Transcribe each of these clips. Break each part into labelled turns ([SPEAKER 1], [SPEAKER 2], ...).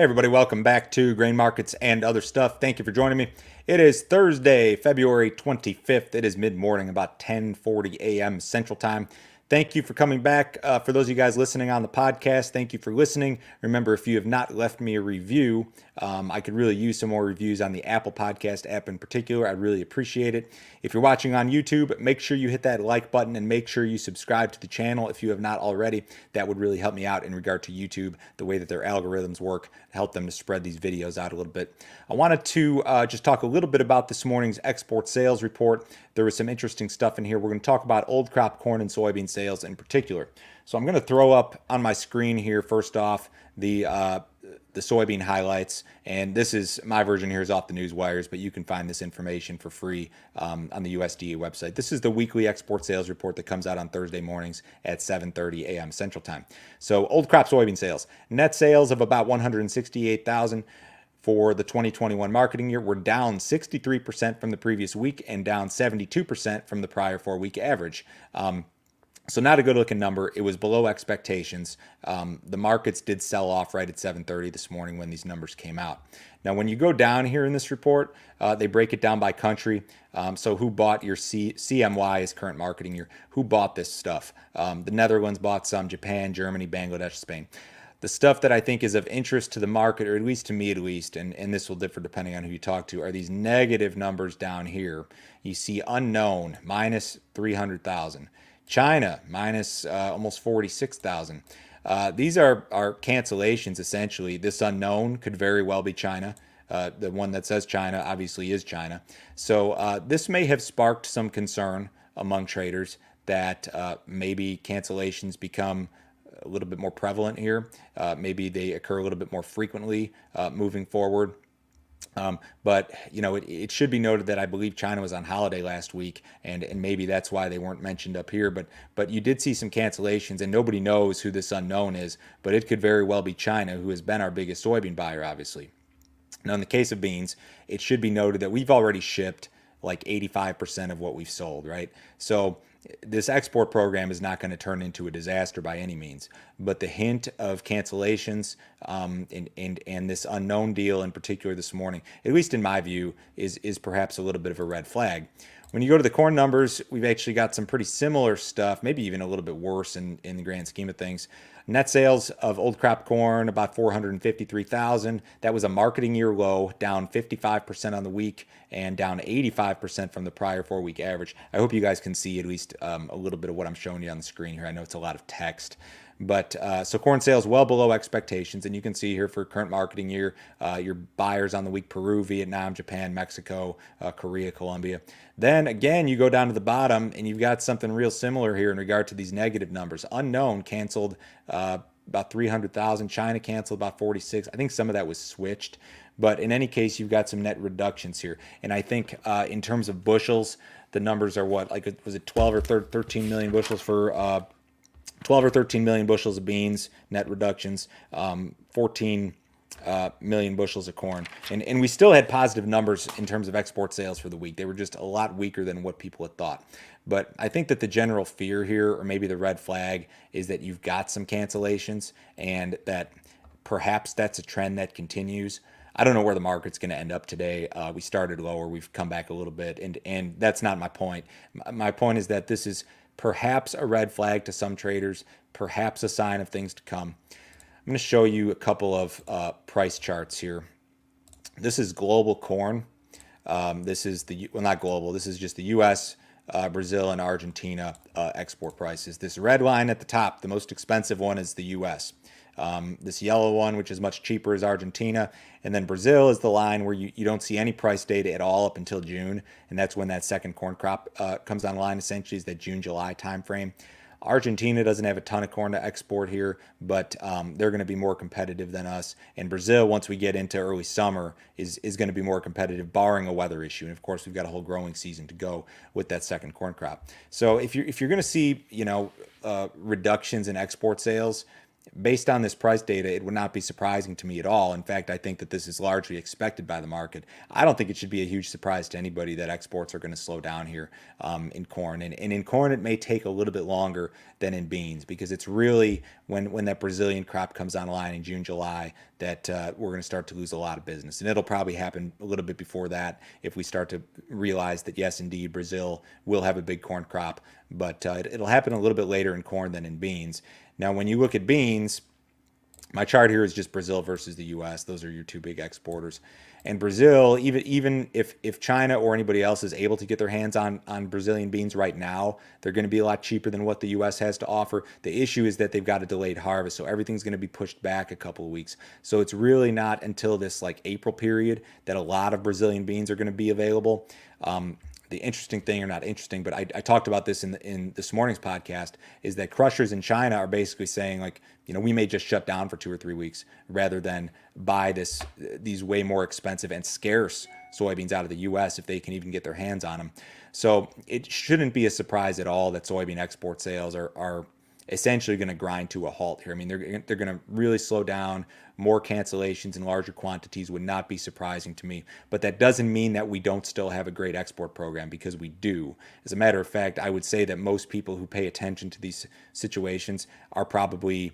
[SPEAKER 1] Hey everybody, welcome back to Grain Markets and Other Stuff. Thank you for joining me. It is Thursday, February 25th. It is mid-morning, about 10:40 a.m. Central Time. Thank you for coming back. For those of you guys listening on the podcast, thank you for listening. Remember, if you have not left me a review, I could really use some more reviews on the Apple Podcast app in particular. I'd really appreciate it. If you're watching on YouTube, make sure you hit that like button and make sure you subscribe to the channel if you have not already. That would really help me out in regard to YouTube, the way that their algorithms work, help them to spread these videos out a little bit. I wanted to just talk a little bit about this morning's export sales report. There was some interesting stuff in here. We're going to talk about old crop corn and soybean sales in particular. So I'm going to throw up on my screen here, first off, the soybean highlights, and this is my version here is off the news wires, but you can find this information for free on the USDA website. This is the weekly export sales report that comes out on Thursday mornings at 7:30 a.m. Central Time. So old crop soybean sales, net sales of about 168,000 for the 2021 marketing year. We're down 63% from the previous week and down 72% from the prior 4-week average. So not a good looking number. It was below expectations. The markets did sell off right at 7:30 this morning when these numbers came out. Now, when you go down here in this report, they break it down by country. So who bought your CMY is current marketing year? Who bought this stuff? The Netherlands bought some, Japan, Germany, Bangladesh, Spain. The stuff that I think is of interest to the market, or at least to me at least, and this will differ depending on who you talk to, are these negative numbers down here. You see unknown, minus 300,000. China, minus almost 46,000. These are cancellations, essentially. This unknown could very well be China. The one that says China obviously is China. So this may have sparked some concern among traders that maybe cancellations become a little bit more prevalent here. Maybe they occur a little bit more frequently moving forward. But it should be noted that I believe China was on holiday last week, and maybe that's why they weren't mentioned up here. But you did see some cancellations, and nobody knows who this unknown is. But it could very well be China, who has been our biggest soybean buyer, obviously. Now, in the case of beans, it should be noted that we've already shipped like 85% of what we've sold, right? So this export program is not going to turn into a disaster by any means, but the hint of cancellations and this unknown deal in particular this morning, at least in my view, is perhaps a little bit of a red flag. When you go to the corn numbers, we've actually got some pretty similar stuff, maybe even a little bit worse in the grand scheme of things. Net sales of old crop corn, about 453,000. That was a marketing year low, down 55% on the week and down 85% from the prior 4-week average. I hope you guys can see at least a little bit of what I'm showing you on the screen here. I know it's a lot of text. But so corn sales well below expectations, and you can see here for current marketing year, your buyers on the week: Peru, Vietnam, Japan, Mexico, Korea, Colombia. Then again, you go down to the bottom, and you've got something real similar here in regard to these negative numbers. Unknown canceled about 300,000. China canceled about 46. I think some of that was switched. But in any case, you've got some net reductions here. And I think in terms of bushels, the numbers are what? Like, was it 12 or 13 million bushels for 12 or 13 million bushels of beans, net reductions, 14 million bushels of corn. And we still had positive numbers in terms of export sales for the week. They were just a lot weaker than what people had thought. But I think that the general fear here, or maybe the red flag, is that you've got some cancellations and that perhaps that's a trend that continues. I don't know where the market's going to end up today. We started lower. We've come back a little bit. And that's not my point. My point is that this is perhaps a red flag to some traders, perhaps a sign of things to come. I'm going to show you a couple of price charts here. This is global corn. This is not global. This is just the U.S., Brazil, and Argentina export prices. This red line at the top, the most expensive one, is the U.S. This yellow one, which is much cheaper, is Argentina. And then Brazil is the line where you don't see any price data at all up until June. And that's when that second corn crop comes online, essentially, is that June-July timeframe. Argentina doesn't have a ton of corn to export here, but they're going to be more competitive than us. And Brazil, once we get into early summer, is going to be more competitive, barring a weather issue. And of course, we've got a whole growing season to go with that second corn crop. So if you're going to see reductions in export sales, based on this price data, it would not be surprising to me at all. In fact, I think that this is largely expected by the market. I don't think it should be a huge surprise to anybody that exports are going to slow down here in corn. And in corn, it may take a little bit longer than in beans because it's really when that Brazilian crop comes online in June, July, that we're going to start to lose a lot of business. And it'll probably happen a little bit before that if we start to realize that, yes, indeed, Brazil will have a big corn crop. But it'll happen a little bit later in corn than in beans. Now, when you look at beans, my chart here is just Brazil versus the U.S. Those are your two big exporters. And Brazil, even if China or anybody else is able to get their hands on Brazilian beans right now, they're going to be a lot cheaper than what the U.S. has to offer. The issue is that they've got a delayed harvest, so everything's going to be pushed back a couple of weeks. So it's really not until this like April period that a lot of Brazilian beans are going to be available. The interesting thing, or not interesting, but I talked about this in this morning's podcast, is that crushers in China are basically saying like, we may just shut down for 2 or 3 weeks rather than buy these way more expensive and scarce soybeans out of the U.S. if they can even get their hands on them. So it shouldn't be a surprise at all that soybean export sales are essentially going to grind to a halt here. I mean, they're going to really slow down. More cancellations in larger quantities would not be surprising to me. But that doesn't mean that we don't still have a great export program, because we do. As a matter of fact, I would say that most people who pay attention to these situations are probably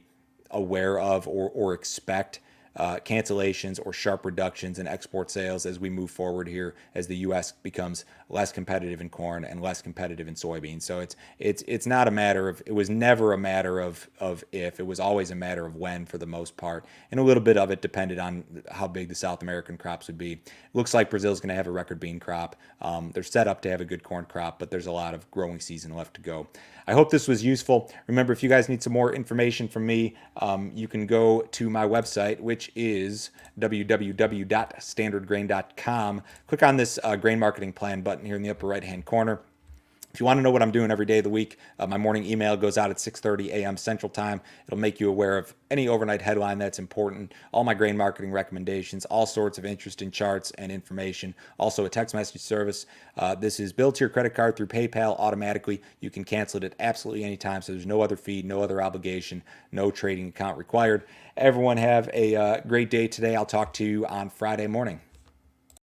[SPEAKER 1] aware of or expect cancellations or sharp reductions in export sales as we move forward here, as the U.S. becomes less competitive in corn and less competitive in soybeans. So it's not a matter of, it was never a matter of if, it was always a matter of when for the most part, and a little bit of it depended on how big the South American crops would be. It looks like Brazil's going to have a record bean crop. They're set up to have a good corn crop, but there's a lot of growing season left to go. I hope this was useful. Remember, if you guys need some more information from me, you can go to my website, which is www.standardgrain.com. Click on this grain marketing plan button here in the upper right-hand corner. If you want to know what I'm doing every day of the week, my morning email goes out at 6:30 a.m. Central Time. It'll make you aware of any overnight headline that's important, all my grain marketing recommendations, all sorts of interesting charts and information. Also a text message service. This is billed to your credit card through PayPal automatically. You can cancel it at absolutely any time, so there's no other fee, no other obligation, no trading account required. Everyone have a great day today. I'll talk to you on Friday morning.